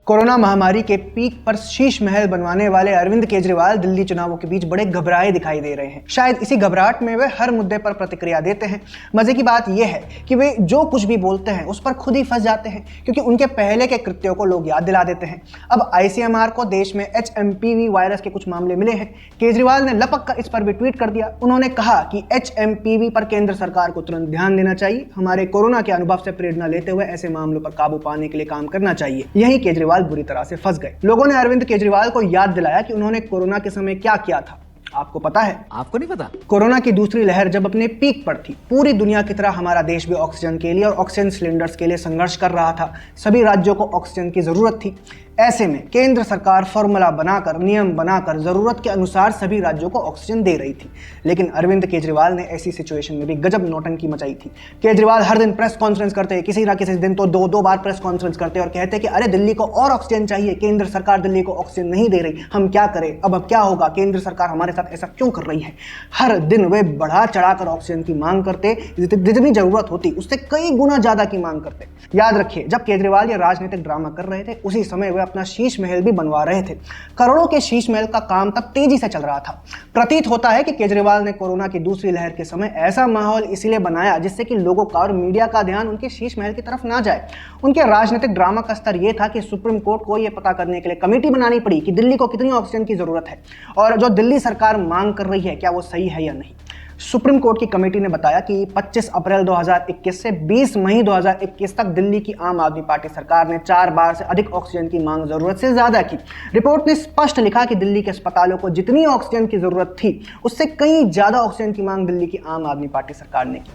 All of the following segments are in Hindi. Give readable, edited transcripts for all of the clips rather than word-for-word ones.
कोरोना महामारी के पीक पर शीश महल बनवाने वाले अरविंद केजरीवाल दिल्ली चुनावों के बीच बड़े घबराए दिखाई दे रहे हैं। शायद इसी घबराहट में वे हर मुद्दे पर प्रतिक्रिया देते हैं। मजे की बात यह है कि वे जो कुछ भी बोलते हैं उस पर खुद ही फंस जाते हैं, क्योंकि उनके पहले के कृत्यों को लोग याद दिला देते हैं। अब ICMR को देश में HMPV वायरस के कुछ मामले मिले हैं। केजरीवाल ने लपक कर इस पर भी ट्वीट कर दिया। उन्होंने कहा कि HMPV पर केंद्र सरकार को तुरंत ध्यान देना चाहिए। हमारे कोरोना के अनुभव से प्रेरणा लेते हुए ऐसे मामलों पर काबू पाने के लिए काम करना चाहिए। यही केजरीवाल बुरी तरह से फंस गए। लोगों ने अरविंद केजरीवाल को याद दिलाया कि उन्होंने कोरोना के समय क्या किया था। आपको पता है? आपको नहीं पता? कोरोना की दूसरी लहर जब अपने पीक पर थी, पूरी दुनिया की तरह हमारा देश भी ऑक्सीजन के लिए और ऑक्सीजन सिलेंडर्स के लिए संघर्ष कर रहा था। सभी राज्यों को ऑक्सीजन की जरूरत थी। ऐसे में केंद्र सरकार फॉर्मूला बनाकर, नियम बनाकर जरूरत के अनुसार सभी राज्यों को ऑक्सीजन दे रही थी। लेकिन अरविंद केजरीवाल ने ऐसी सिचुएशन में भी गजब नौटंकी मचाई थी। केजरीवाल हर दिन प्रेस कॉन्फ्रेंस करते, किसी ना किसी दिन तो दो बार प्रेस कॉन्फ्रेंस करते और कहते कि अरे दिल्ली को और ऑक्सीजन चाहिए, केंद्र सरकार दिल्ली को ऑक्सीजन नहीं दे रही, हम क्या करें, अब क्या होगा, केंद्र सरकार हमारे साथ ऐसा क्यों कर रही है। हर दिन वे बढ़ा चढ़ाकर ऑक्सीजन की मांग करते, जितनी जरूरत होती उससे कई गुना ज्यादा की मांग करते। याद रखिए, जब केजरीवाल ये राजनीतिक ड्रामा कर रहे थे उसी समय वे अपना शीश महल भी बनवा रहे थे। करोड़ों के शीश महल का काम तब तेजी से चल रहा था। प्रतीत होता है कि केजरीवाल ने कोरोना की दूसरी लहर के समय ऐसा माहौल इसीलिए बनाया जिससे कि लोगों का और मीडिया का ध्यान उनके शीश महल की तरफ ना जाए। उनके राजनीतिक ड्रामा का स्तर यह था कि सुप्रीम कोर्ट को यह पता करने के लिए कमेटी बनानी पड़ी कि दिल्ली को कितनी ऑक्सीजन की जरूरत है और जो दिल्ली सरकार मांग कर रही है क्या वो सही है या नहीं। सुप्रीम कोर्ट की कमेटी ने बताया कि 25 अप्रैल 2021 से 20 मई 2021 तक दिल्ली की आम आदमी पार्टी सरकार ने 4 बार से अधिक ऑक्सीजन की मांग जरूरत से ज्यादा की। रिपोर्ट ने स्पष्ट लिखा कि दिल्ली के अस्पतालों को जितनी ऑक्सीजन की जरूरत थी उससे कहीं ज्यादा ऑक्सीजन की मांग दिल्ली की आम आदमी पार्टी सरकार ने की।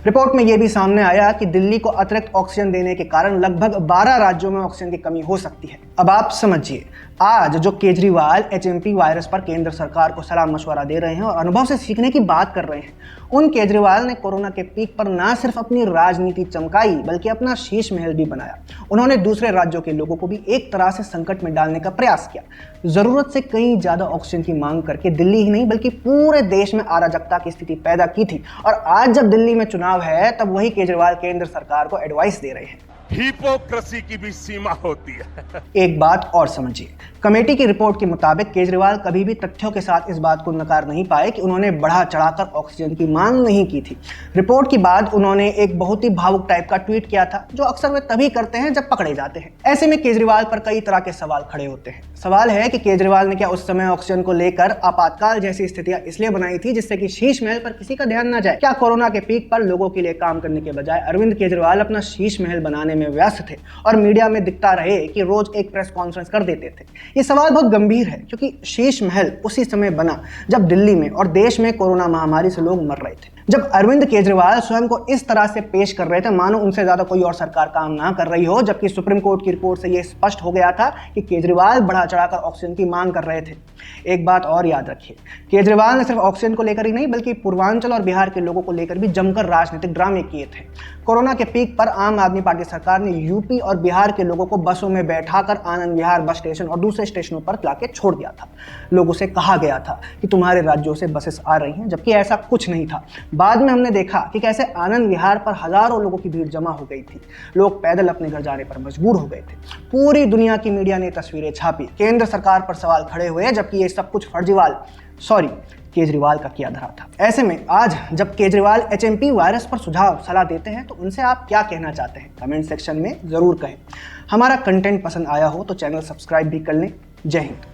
रिपोर्ट में यह भी सामने आया कि दिल्ली को अतिरिक्त ऑक्सीजन देने के कारण लगभग 12 राज्यों में ऑक्सीजन की कमी हो सकती है। अब आप समझिए, आज जो केजरीवाल HMP वायरस पर केंद्र सरकार को सलाह मशवरा दे रहे हैं और अनुभव से सीखने की बात कर रहे हैं, उन केजरीवाल ने कोरोना के पीक पर ना सिर्फ अपनी राजनीति चमकाई बल्कि अपना शीश महल भी बनाया। उन्होंने दूसरे राज्यों के लोगों को भी एक तरह से संकट में डालने का प्रयास किया। जरूरत से कहीं ज्यादा ऑक्सीजन की मांग करके दिल्ली ही नहीं बल्कि पूरे देश में अराजकता की स्थिति पैदा की थी। और आज जब दिल्ली में चुनाव है तब वही केजरीवाल केंद्र सरकार को एडवाइस दे रहे हैं। हिपोक्रेसी की भी सीमा होती है। एक बात और समझिए, कमेटी की रिपोर्ट के मुताबिक केजरीवाल कभी भी तथ्यों के साथ इस बात को नकार नहीं पाए कि उन्होंने बढ़ा चढ़ाकर ऑक्सीजन की मांग नहीं की थी। रिपोर्ट के बाद उन्होंने एक बहुत ही भावुक टाइप का ट्वीट किया था, जो अक्सर वे तभी करते हैं जब पकड़े जाते हैं। ऐसे में केजरीवाल पर कई तरह के सवाल खड़े होते हैं। सवाल है कि केजरीवाल ने क्या उस समय ऑक्सीजन को लेकर आपातकाल जैसी स्थितियां इसलिए बनाई थी जिससे कि शीश महल पर किसी का ध्यान न जाए। क्या कोरोना के पीक पर लोगों के लिए काम करने के बजाय अरविंद केजरीवाल अपना शीश महल बनाने में व्यस्त थे और मीडिया में दिखता रहे कि रोज एक प्रेस कॉन्फ्रेंस कर देते थे। ये सवाल बहुत गंभीर है, क्योंकि शीश महल उसी समय बना जब दिल्ली में और देश में कोरोना महामारी से लोग मर रहे थे। जब अरविंद केजरीवाल स्वयं को इस तरह से पेश कर रहे थे मानो उनसे ज्यादा कोई और सरकार काम ना कर रही हो, जबकि सुप्रीम कोर्ट की रिपोर्ट से यह स्पष्ट हो गया था कि केजरीवाल बढ़ा चढ़ाकर ऑक्सीजन की मांग कर रहे थे। एक बात और याद रखिए, केजरीवाल ने सिर्फ ऑक्सीजन को लेकर ही नहीं बल्कि पूर्वांचल और बिहार के लोगों को लेकर भी जमकर राजनीतिक ड्रामे किए थे। कोरोना के पीक पर आम आदमी पार्टी सरकार ने यूपी और बिहार के लोगों को बसों में बैठाकर आनंद विहार बस स्टेशन और दूसरे स्टेशनों पर लाके छोड़ दिया था। लोगों से कहा गया था कि तुम्हारे राज्यों से बसेस आ रही हैं, जबकि ऐसा कुछ नहीं था। बाद में हमने देखा कि कैसे आनंद विहार पर हजारों लोगों की भीड़ जमा हो गई थी। लोग पैदल अपने घर जाने पर मजबूर हो गए थे। पूरी दुनिया की मीडिया ने तस्वीरें छापी, केंद्र सरकार पर सवाल खड़े हुए, जबकि ये सब कुछ केजरीवाल का किया धरा था। ऐसे में आज जब केजरीवाल HMP वायरस पर सुझाव सलाह देते हैं तो उनसे आप क्या कहना चाहते हैं, कमेंट सेक्शन में जरूर कहें। हमारा कंटेंट पसंद आया हो तो चैनल सब्सक्राइब भी कर लें। जय हिंद।